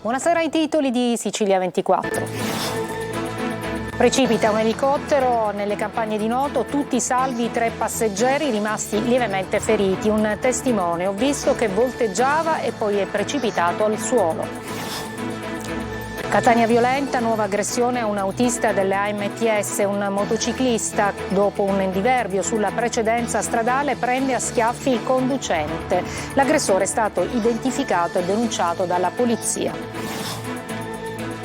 Buonasera ai titoli di Sicilia 24. Precipita un elicottero nelle campagne di Noto, tutti salvi, 3 passeggeri rimasti lievemente feriti. Un testimone: ho visto che volteggiava e poi è precipitato al suolo. Catania violenta, nuova aggressione a un autista delle AMTS. Un motociclista, dopo un diverbio sulla precedenza stradale, prende a schiaffi il conducente. L'aggressore è stato identificato e denunciato dalla polizia.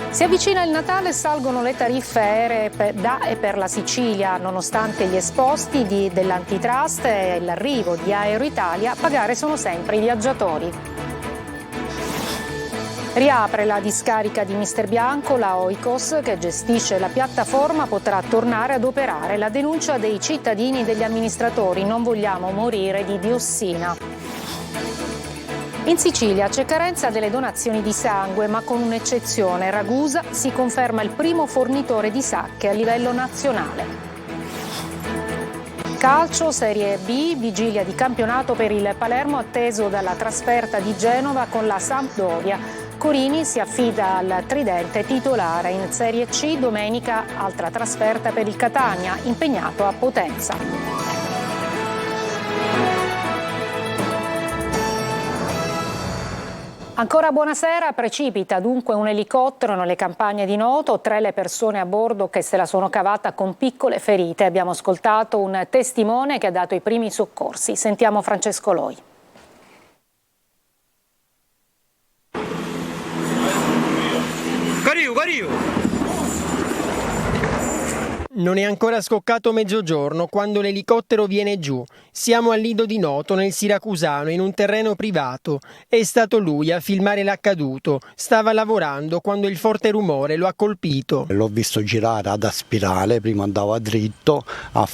Si avvicina il Natale e salgono le tariffe aeree da e per la Sicilia. Nonostante gli esposti dell'antitrust e l'arrivo di Aero Italia, a pagare sono sempre i viaggiatori. Riapre la discarica di Mister Bianco, la Oikos, che gestisce la piattaforma, potrà tornare ad operare. La denuncia dei cittadini e degli amministratori: non vogliamo morire di diossina. In Sicilia c'è carenza delle donazioni di sangue, ma con un'eccezione: Ragusa si conferma il primo fornitore di sacche a livello nazionale. Calcio, Serie B, vigilia di campionato per il Palermo atteso dalla trasferta di Genova con la Sampdoria. Corini si affida al tridente titolare. In Serie C domenica altra trasferta per il Catania, impegnato a Potenza. Ancora buonasera, precipita dunque un elicottero nelle campagne di Noto, 3 le persone a bordo che se la sono cavata con piccole ferite. Abbiamo ascoltato un testimone che ha dato i primi soccorsi. Sentiamo Francesco Loi. Non è ancora scoccato mezzogiorno quando l'elicottero viene giù. Siamo al Lido di Noto, nel Siracusano, in un terreno privato. È stato lui a filmare l'accaduto. Stava lavorando quando il forte rumore lo ha colpito. L'ho visto girare ad spirale, prima andava dritto, ha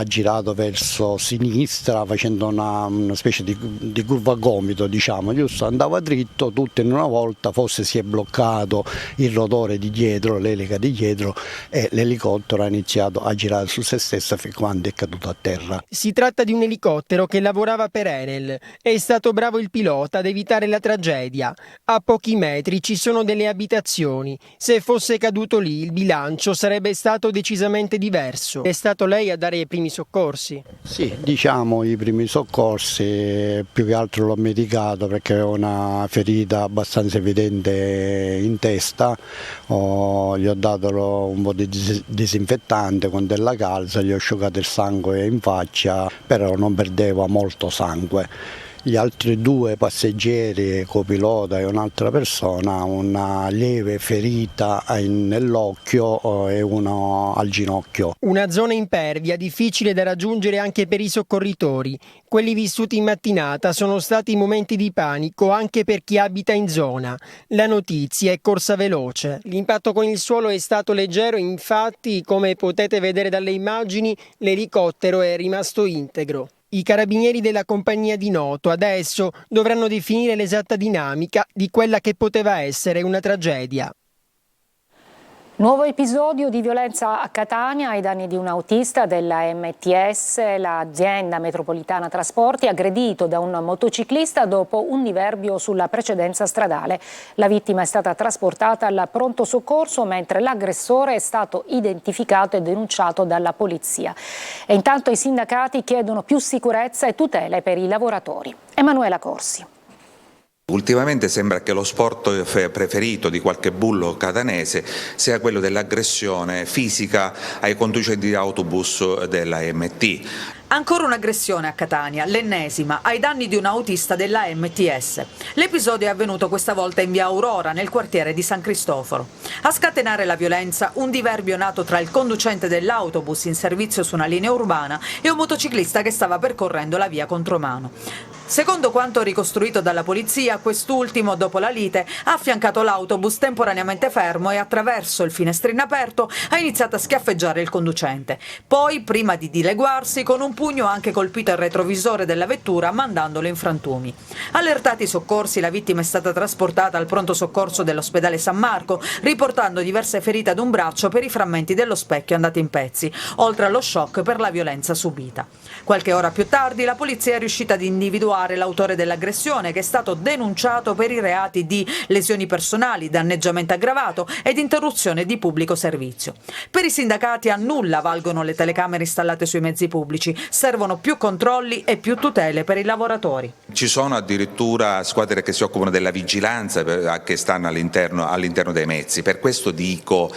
girato verso sinistra facendo una specie di curva a gomito, diciamo, giusto? Andava dritto, tutto in una volta, forse si è bloccato il rotore di dietro, l'elica di dietro, e l'elicottero ha iniziato a girare su se stesso fin quando è caduto a terra. Si tratta di un elicottero che lavorava per Enel. È stato bravo il pilota ad evitare la tragedia. A pochi metri ci sono delle abitazioni. Se fosse caduto lì il bilancio sarebbe stato decisamente diverso. È stato lei a dare i primi soccorsi? Sì, diciamo i primi soccorsi, più che altro l'ho medicato perché avevo una ferita abbastanza evidente in testa. Gli ho dato un po' di disinfettante con della calza, gli ho asciugato il sangue in faccia, però non perdeva molto sangue. Gli altri 2 passeggeri, copilota e un'altra persona, una lieve ferita nell'occhio e uno al ginocchio. Una zona impervia, difficile da raggiungere anche per i soccorritori. Quelli vissuti in mattinata sono stati momenti di panico anche per chi abita in zona. La notizia è corsa veloce. L'impatto con il suolo è stato leggero, infatti, come potete vedere dalle immagini, l'elicottero è rimasto integro. I carabinieri della compagnia di Noto adesso dovranno definire l'esatta dinamica di quella che poteva essere una tragedia. Nuovo episodio di violenza a Catania ai danni di un autista della MTS, l'azienda metropolitana trasporti, aggredito da un motociclista dopo un diverbio sulla precedenza stradale. La vittima è stata trasportata al pronto soccorso mentre l'aggressore è stato identificato e denunciato dalla polizia. E intanto i sindacati chiedono più sicurezza e tutele per i lavoratori. Emanuela Corsi. Ultimamente sembra che lo sport preferito di qualche bullo catanese sia quello dell'aggressione fisica ai conducenti di autobus della MT. Ancora un'aggressione a Catania, l'ennesima, ai danni di un autista della MTS. L'episodio è avvenuto questa volta in via Aurora, nel quartiere di San Cristoforo. A scatenare la violenza, un diverbio nato tra il conducente dell'autobus in servizio su una linea urbana e un motociclista che stava percorrendo la via contromano. Secondo quanto ricostruito dalla polizia, quest'ultimo, dopo la lite, ha affiancato l'autobus temporaneamente fermo e attraverso il finestrino aperto ha iniziato a schiaffeggiare il conducente. Poi, prima di dileguarsi, con un pugno ha anche colpito il retrovisore della vettura mandandolo in frantumi. Allertati i soccorsi, la vittima è stata trasportata al pronto soccorso dell'ospedale San Marco, riportando diverse ferite ad un braccio per i frammenti dello specchio andati in pezzi, oltre allo shock per la violenza subita. Qualche ora più tardi la polizia è riuscita ad individuare l'autore dell'aggressione, che è stato denunciato per i reati di lesioni personali, danneggiamento aggravato ed interruzione di pubblico servizio. Per i sindacati a nulla valgono le telecamere installate sui mezzi pubblici, servono più controlli e più tutele per i lavoratori. Ci sono addirittura squadre che si occupano della vigilanza che stanno all'interno dei mezzi, per questo dico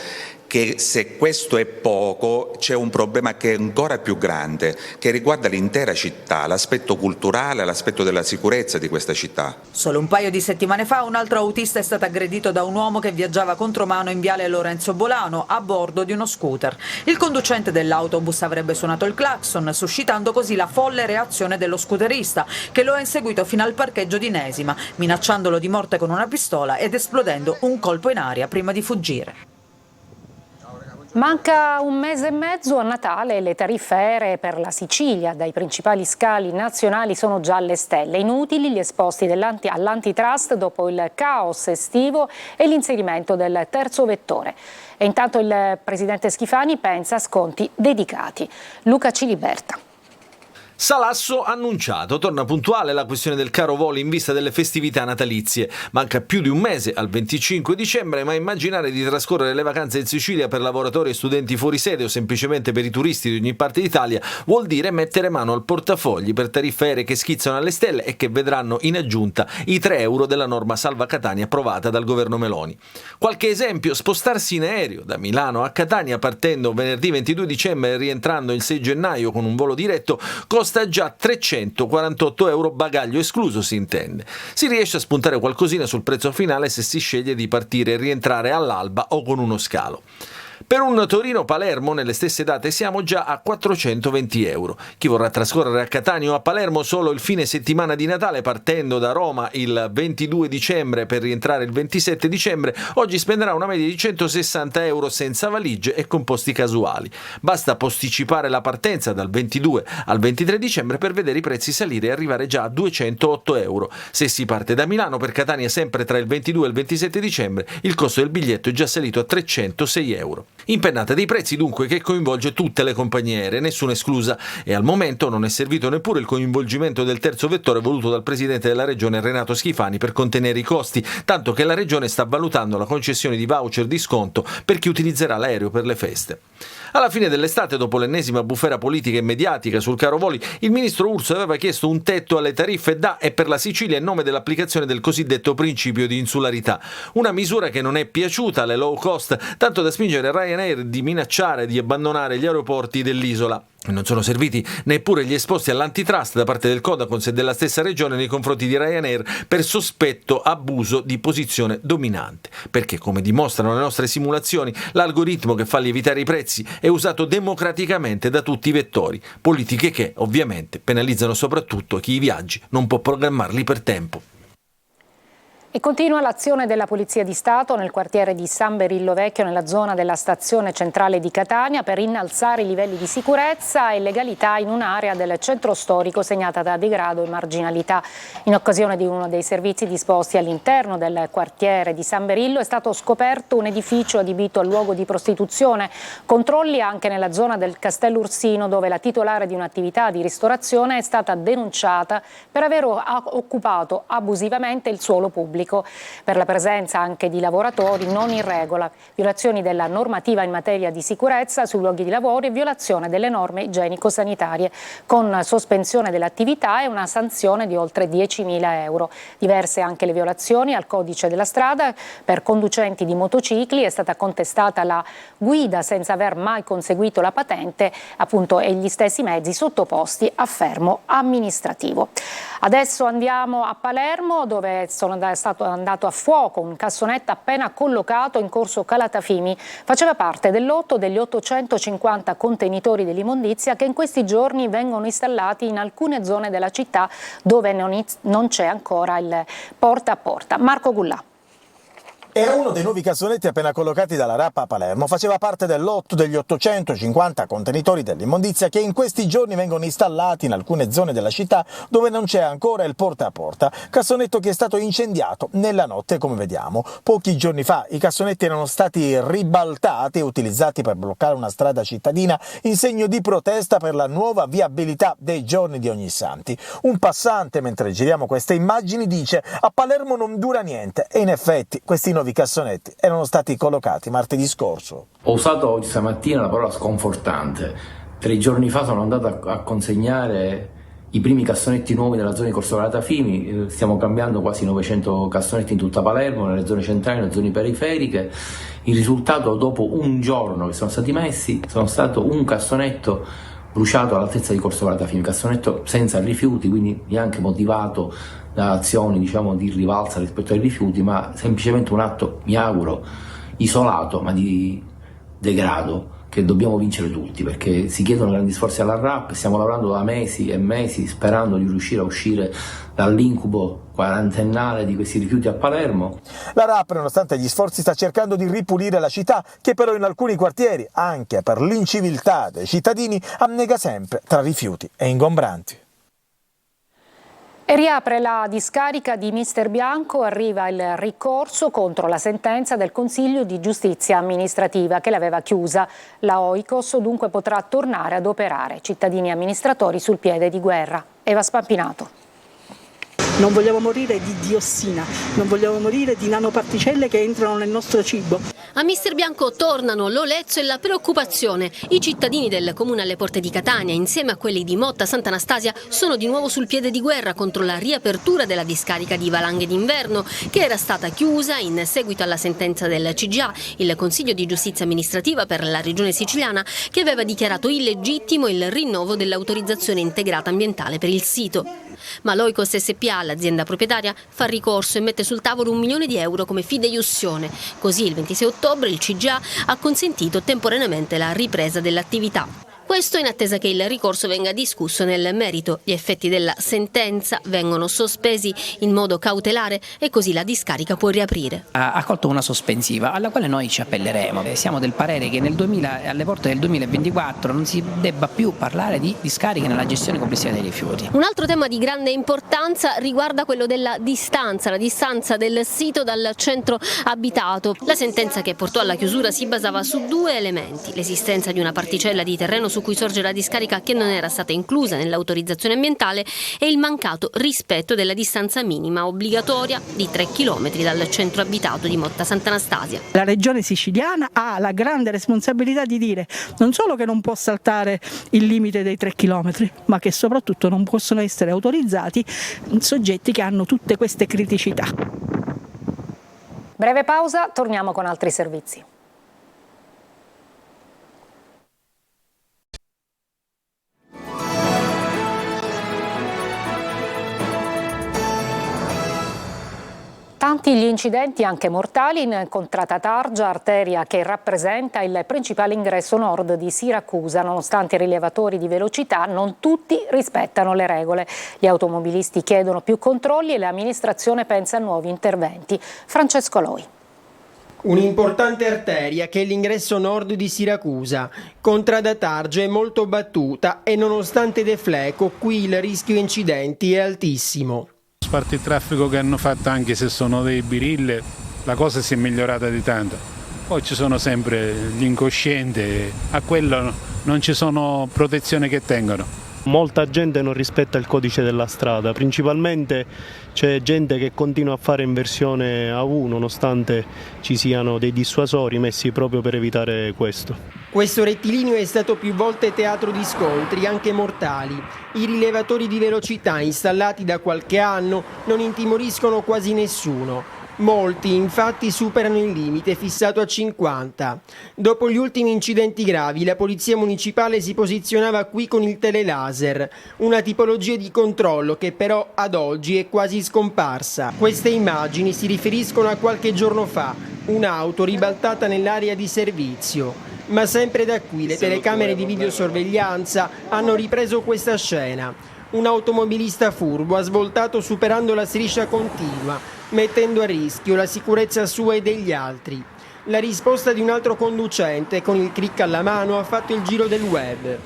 che se questo è poco c'è un problema che è ancora più grande, che riguarda l'intera città, l'aspetto culturale, l'aspetto della sicurezza di questa città. Solo un paio di settimane fa un altro autista è stato aggredito da un uomo che viaggiava contromano in viale Lorenzo Bolano a bordo di uno scooter. Il conducente dell'autobus avrebbe suonato il clacson, suscitando così la folle reazione dello scooterista, che lo ha inseguito fino al parcheggio di Nesima, minacciandolo di morte con una pistola ed esplodendo un colpo in aria prima di fuggire. Manca un mese e mezzo a Natale e le tariffe aeree per la Sicilia dai principali scali nazionali sono già alle stelle. Inutili gli esposti all'antitrust dopo il caos estivo e l'inserimento del terzo vettore. E intanto il presidente Schifani pensa a sconti dedicati. Luca Ciliberta. Salasso annunciato, torna puntuale la questione del caro voli in vista delle festività natalizie. Manca più di un mese al 25 dicembre, ma immaginare di trascorrere le vacanze in Sicilia per lavoratori e studenti fuori sede o semplicemente per i turisti di ogni parte d'Italia vuol dire mettere mano al portafogli per tariffe aeree che schizzano alle stelle e che vedranno in aggiunta i 3 euro della norma Salva Catania approvata dal governo Meloni. Qualche esempio: spostarsi in aereo da Milano a Catania partendo venerdì 22 dicembre e rientrando il 6 gennaio con un volo diretto costa già 348 euro, bagaglio escluso si intende. Si riesce a spuntare qualcosina sul prezzo finale se si sceglie di partire e rientrare all'alba o con uno scalo. Per un Torino-Palermo nelle stesse date siamo già a 420 euro. Chi vorrà trascorrere a Catania o a Palermo solo il fine settimana di Natale partendo da Roma il 22 dicembre per rientrare il 27 dicembre oggi spenderà una media di 160 euro senza valigie e con posti casuali. Basta posticipare la partenza dal 22 al 23 dicembre per vedere i prezzi salire e arrivare già a 208 euro. Se si parte da Milano per Catania sempre tra il 22 e il 27 dicembre il costo del biglietto è già salito a 306 euro. Impennata dei prezzi dunque che coinvolge tutte le compagnie aeree, nessuna esclusa, e al momento non è servito neppure il coinvolgimento del terzo vettore voluto dal presidente della regione Renato Schifani per contenere i costi, tanto che la regione sta valutando la concessione di voucher di sconto per chi utilizzerà l'aereo per le feste. Alla fine dell'estate, dopo l'ennesima bufera politica e mediatica sul caro voli, il ministro Urso aveva chiesto un tetto alle tariffe da e per la Sicilia in nome dell'applicazione del cosiddetto principio di insularità. Una misura che non è piaciuta alle low cost, tanto da spingere Ryanair di minacciare di abbandonare gli aeroporti dell'isola. Non sono serviti neppure gli esposti all'antitrust da parte del Codacons e della stessa regione nei confronti di Ryanair per sospetto abuso di posizione dominante. Perché, come dimostrano le nostre simulazioni, l'algoritmo che fa lievitare i prezzi è usato democraticamente da tutti i vettori. Politiche che, ovviamente, penalizzano soprattutto chi i viaggi non può programmarli per tempo. E continua l'azione della Polizia di Stato nel quartiere di San Berillo Vecchio, nella zona della stazione centrale di Catania, per innalzare i livelli di sicurezza e legalità in un'area del centro storico segnata da degrado e marginalità. In occasione di uno dei servizi disposti all'interno del quartiere di San Berillo è stato scoperto un edificio adibito al luogo di prostituzione. Controlli anche nella zona del Castello Ursino, dove la titolare di un'attività di ristorazione è stata denunciata per aver occupato abusivamente il suolo pubblico, per la presenza anche di lavoratori non in regola, violazioni della normativa in materia di sicurezza sui luoghi di lavoro e violazione delle norme igienico-sanitarie, con sospensione dell'attività e una sanzione di oltre 10.000 euro. Diverse anche le violazioni al codice della strada. Per conducenti di motocicli è stata contestata la guida senza aver mai conseguito la patente, appunto, e gli stessi mezzi sottoposti a fermo amministrativo. Adesso andiamo a Palermo, dove è stato andato a fuoco un cassonetto appena collocato in corso Calatafimi. Faceva parte del lotto degli 850 contenitori dell'immondizia che in questi giorni vengono installati in alcune zone della città dove non c'è ancora il porta a porta. Marco Gullà. Era uno dei nuovi cassonetti appena collocati dalla RAP a Palermo, faceva parte del lotto degli 850 contenitori dell'immondizia che in questi giorni vengono installati in alcune zone della città dove non c'è ancora il porta a porta, cassonetto che è stato incendiato nella notte come vediamo. Pochi giorni fa i cassonetti erano stati ribaltati e utilizzati per bloccare una strada cittadina in segno di protesta per la nuova viabilità dei giorni di Ognissanti. Un passante, mentre giriamo queste immagini, dice: a Palermo non dura niente, e in effetti questi nuovi cassonetti erano stati collocati martedì scorso. Ho usato oggi stamattina la parola sconfortante. 3 giorni fa sono andato a consegnare i primi cassonetti nuovi nella zona di Corso Galata Fimi. Stiamo cambiando quasi 900 cassonetti in tutta Palermo, nelle zone centrali, nelle zone periferiche. Il risultato, dopo un giorno che sono stati messi, sono stato un cassonetto bruciato all'altezza di Corso Galata Fimi, cassonetto senza rifiuti, quindi neanche motivato da azioni di rivalsa rispetto ai rifiuti, ma semplicemente un atto, mi auguro, isolato ma di degrado, che dobbiamo vincere tutti, perché si chiedono grandi sforzi alla RAP. Stiamo lavorando da mesi e mesi sperando di riuscire a uscire dall'incubo quarantennale di questi rifiuti a Palermo. La RAP, nonostante gli sforzi, sta cercando di ripulire la città, che però in alcuni quartieri, anche per l'inciviltà dei cittadini, annega sempre tra rifiuti e ingombranti. E riapre la discarica di Mister Bianco, arriva il ricorso contro la sentenza del Consiglio di Giustizia Amministrativa che l'aveva chiusa. La Oikos dunque potrà tornare ad operare. Cittadini e amministratori sul piede di guerra. Eva Spampinato. Non vogliamo morire di diossina, non vogliamo morire di nanoparticelle che entrano nel nostro cibo. A Mister Bianco tornano l'olezzo e la preoccupazione. I cittadini del comune alle porte di Catania, insieme a quelli di Motta Sant'Anastasia, sono di nuovo sul piede di guerra contro la riapertura della discarica di Valanghe d'Inverno, che era stata chiusa in seguito alla sentenza del CGA, il Consiglio di Giustizia Amministrativa per la Regione Siciliana, che aveva dichiarato illegittimo il rinnovo dell'autorizzazione integrata ambientale per il sito. Ma l'Oikos SPA, l'azienda proprietaria, fa ricorso e mette sul tavolo 1 milione di euro come fideiussione. Così il 26 ottobre il CGA ha consentito temporaneamente la ripresa dell'attività. Questo in attesa che il ricorso venga discusso nel merito. Gli effetti della sentenza vengono sospesi in modo cautelare e così la discarica può riaprire. Ha accolto una sospensiva alla quale noi ci appelleremo. Siamo del parere che alle porte del 2024 non si debba più parlare di discariche nella gestione complessiva dei rifiuti. Un altro tema di grande importanza riguarda quello della distanza, la distanza del sito dal centro abitato. La sentenza che portò alla chiusura si basava su 2 elementi: l'esistenza di una particella di terreno su cui sorge la discarica che non era stata inclusa nell'autorizzazione ambientale e il mancato rispetto della distanza minima obbligatoria di 3 km dal centro abitato di Motta Sant'Anastasia. La regione siciliana ha la grande responsabilità di dire non solo che non può saltare il limite dei 3 km, ma che soprattutto non possono essere autorizzati soggetti che hanno tutte queste criticità. Breve pausa, torniamo con altri servizi. Tanti gli incidenti, anche mortali, in Contrada Targia, arteria che rappresenta il principale ingresso nord di Siracusa. Nonostante i rilevatori di velocità, non tutti rispettano le regole. Gli automobilisti chiedono più controlli e l'amministrazione pensa a nuovi interventi. Francesco Loi. Un'importante arteria che è l'ingresso nord di Siracusa. Contrada Targia è molto battuta e nonostante defleco qui il rischio incidenti è altissimo. Parte il traffico che hanno fatto, anche se sono dei birilli, la cosa si è migliorata di tanto. Poi ci sono sempre gli incoscienti, a quello non ci sono protezioni che tengono. Molta gente non rispetta il codice della strada, principalmente c'è gente che continua a fare inversione a U nonostante ci siano dei dissuasori messi proprio per evitare questo. Questo rettilineo è stato più volte teatro di scontri, anche mortali. I rilevatori di velocità installati da qualche anno non intimoriscono quasi nessuno. Molti infatti superano il limite fissato a 50. Dopo gli ultimi incidenti gravi, la polizia municipale si posizionava qui con il telelaser, una tipologia di controllo che però ad oggi è quasi scomparsa. Queste immagini si riferiscono a qualche giorno fa, un'auto ribaltata nell'area di servizio. Ma sempre da qui le telecamere di videosorveglianza hanno ripreso questa scena. Un automobilista furbo ha svoltato superando la striscia continua, mettendo a rischio la sicurezza sua e degli altri. La risposta di un altro conducente con il click alla mano ha fatto il giro del web.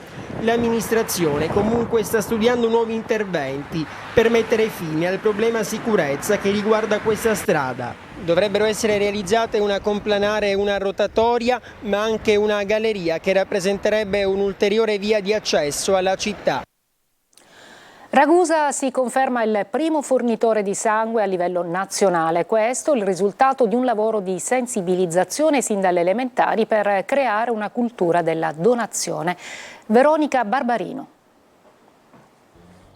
L'amministrazione comunque sta studiando nuovi interventi per mettere fine al problema sicurezza che riguarda questa strada. Dovrebbero essere realizzate una complanare e una rotatoria, ma anche una galleria che rappresenterebbe un'ulteriore via di accesso alla città. Ragusa si conferma il primo fornitore di sangue a livello nazionale. Questo è il risultato di un lavoro di sensibilizzazione sin dalle elementari per creare una cultura della donazione. Veronica Barbarino.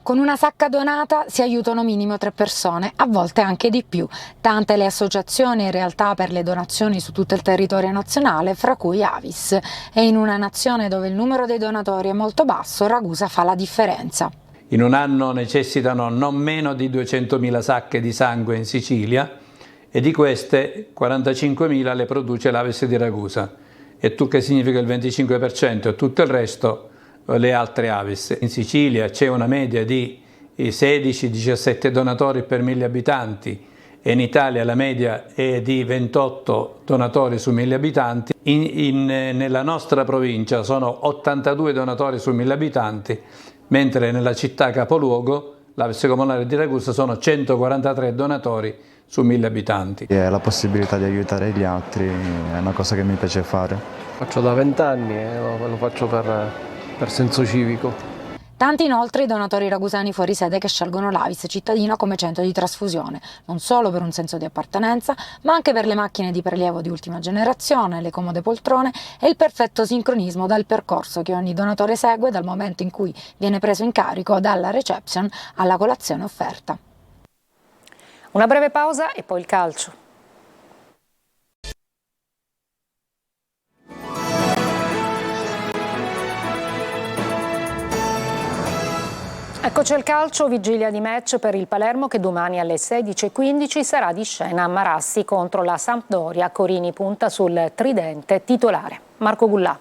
Con una sacca donata si aiutano minimo 3 persone, a volte anche di più. Tante le associazioni in realtà per le donazioni su tutto il territorio nazionale, fra cui Avis. E in una nazione dove il numero dei donatori è molto basso, Ragusa fa la differenza. In un anno necessitano non meno di 200.000 sacche di sangue in Sicilia e di queste 45.000 le produce l'Avis di Ragusa. E tu che significa il 25% e tutto il resto le altre Avis. In Sicilia c'è una media di 16-17 donatori per 1.000 abitanti e in Italia la media è di 28 donatori su 1.000 abitanti. Nella nostra provincia sono 82 donatori su 1.000 abitanti, mentre nella città capoluogo, l'Avis comunale di Ragusa, sono 143 donatori su 1.000 abitanti. La possibilità di aiutare gli altri è una cosa che mi piace fare. Faccio da 20 anni e lo faccio per senso civico. Tanti inoltre i donatori ragusani fuori sede che scelgono l'Avis cittadina come centro di trasfusione, non solo per un senso di appartenenza, ma anche per le macchine di prelievo di ultima generazione, le comode poltrone e il perfetto sincronismo dal percorso che ogni donatore segue dal momento in cui viene preso in carico dalla reception alla colazione offerta. Una breve pausa e poi il calcio. Eccoci al calcio, vigilia di match per il Palermo che domani alle 16:15 sarà di scena a Marassi contro la Sampdoria. Corini punta sul tridente titolare. Marco Gullà.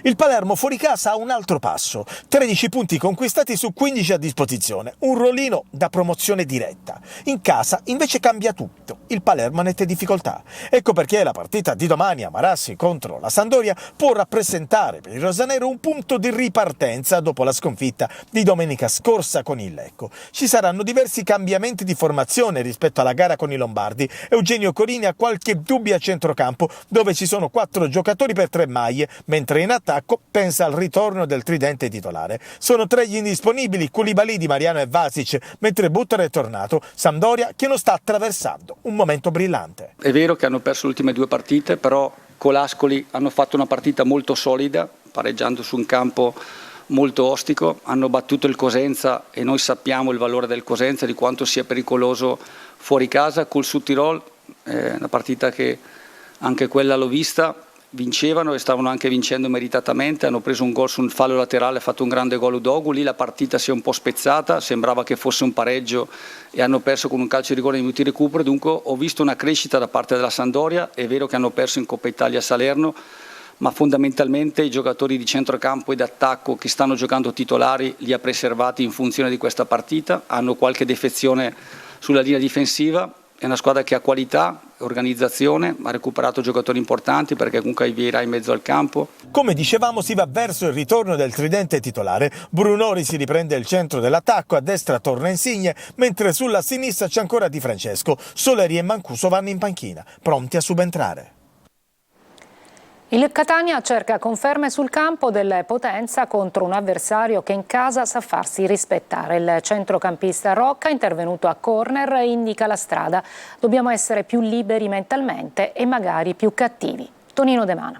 Il Palermo fuori casa ha un altro passo, 13 punti conquistati su 15 a disposizione, un rollino da promozione diretta. In casa invece cambia tutto, il Palermo ha nette difficoltà. Ecco perché la partita di domani a Marassi contro la Sampdoria può rappresentare per il rosanero un punto di ripartenza dopo la sconfitta di domenica scorsa con il Lecco. Ci saranno diversi cambiamenti di formazione rispetto alla gara con i Lombardi. Eugenio Corini ha qualche dubbio a centrocampo dove ci sono 4 giocatori per 3 maglie, mentre in attacco pensa al ritorno del tridente titolare. Sono 3 gli indisponibili, Koulibaly, Di Mariano e Vasic, mentre Buttera è tornato. Sampdoria che non sta attraversando un momento brillante. È vero che hanno perso le ultime 2 partite, però Colascoli hanno fatto una partita molto solida, pareggiando su un campo molto ostico, hanno battuto il Cosenza e noi sappiamo il valore del Cosenza, di quanto sia pericoloso fuori casa. Col Südtirol, una partita che anche quella l'ho vista, vincevano e stavano anche vincendo meritatamente, hanno preso un gol su un fallo laterale, ha fatto un grande gol Udogu, lì la partita si è un po' spezzata, sembrava che fosse un pareggio e hanno perso con un calcio di rigore nei minuti di recupero. Dunque ho visto una crescita da parte della Sampdoria, è vero che hanno perso in Coppa Italia a Salerno, ma fondamentalmente i giocatori di centrocampo e d'attacco che stanno giocando titolari li ha preservati in funzione di questa partita, hanno qualche defezione sulla linea difensiva. È una squadra che ha qualità, organizzazione, ha recuperato giocatori importanti perché comunque hai Vieira in mezzo al campo. Come dicevamo si va verso il ritorno del tridente titolare, Brunori si riprende il centro dell'attacco, a destra torna Insigne, mentre sulla sinistra c'è ancora Di Francesco, Soleri e Mancuso vanno in panchina, pronti a subentrare. Il Catania cerca conferme sul campo del Potenza contro un avversario che in casa sa farsi rispettare. Il centrocampista Rocca, intervenuto a corner, indica la strada. Dobbiamo essere più liberi mentalmente e magari più cattivi. Tonino De Mano.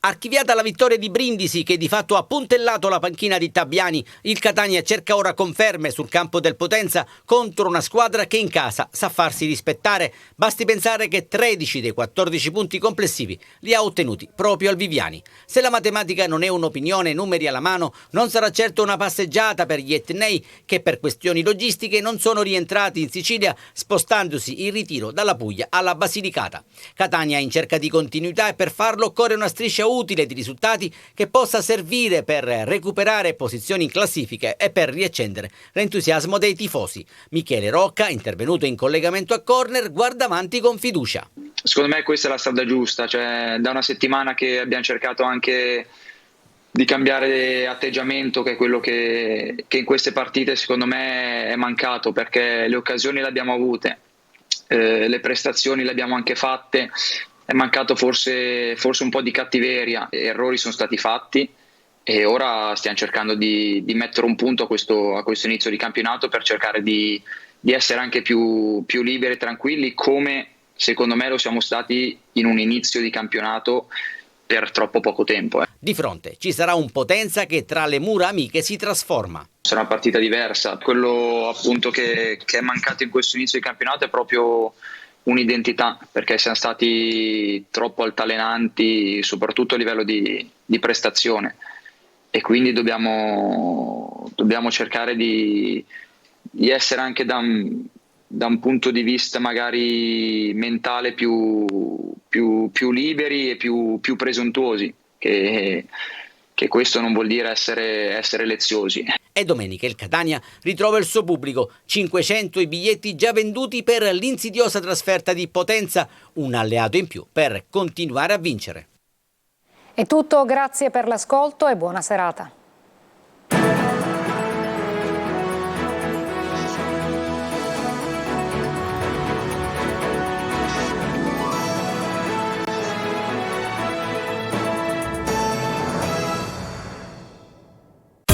Archiviata la vittoria di Brindisi che di fatto ha puntellato la panchina di Tabiani, il Catania cerca ora conferme sul campo del Potenza contro una squadra che in casa sa farsi rispettare. Basti pensare che 13 dei 14 punti complessivi li ha ottenuti proprio al Viviani. Se la matematica non è un'opinione, numeri alla mano, non sarà certo una passeggiata per gli etnei che per questioni logistiche non sono rientrati in Sicilia, spostandosi in ritiro dalla Puglia alla Basilicata. Catania in cerca di continuità e per farlo occorre una striscia utile di risultati che possa servire per recuperare posizioni in classifiche e per riaccendere l'entusiasmo dei tifosi. Michele Rocca, intervenuto in collegamento a Corner, guarda avanti con fiducia. Secondo me questa è la strada giusta, cioè da una settimana che abbiamo cercato anche di cambiare atteggiamento, che è quello che in queste partite secondo me è mancato, perché le occasioni le abbiamo avute, le prestazioni le abbiamo anche fatte, è mancato forse un po' di cattiveria, errori sono stati fatti e ora stiamo cercando di mettere un punto a questo inizio di campionato per cercare di essere anche più liberi e tranquilli, come secondo me lo siamo stati in un inizio di campionato per troppo poco tempo. Di fronte ci sarà un Potenza che tra le mura amiche si trasforma. Sarà una partita diversa, quello appunto che è mancato in questo inizio di campionato è proprio un'identità, perché siamo stati troppo altalenanti soprattutto a livello di prestazione e quindi dobbiamo cercare di essere anche da un punto di vista magari mentale più liberi e più presuntuosi, che questo non vuol dire essere leziosi. E domenica il Catania ritrova il suo pubblico, 500 i biglietti già venduti per l'insidiosa trasferta di Potenza, un alleato in più per continuare a vincere. È tutto, grazie per l'ascolto e buona serata.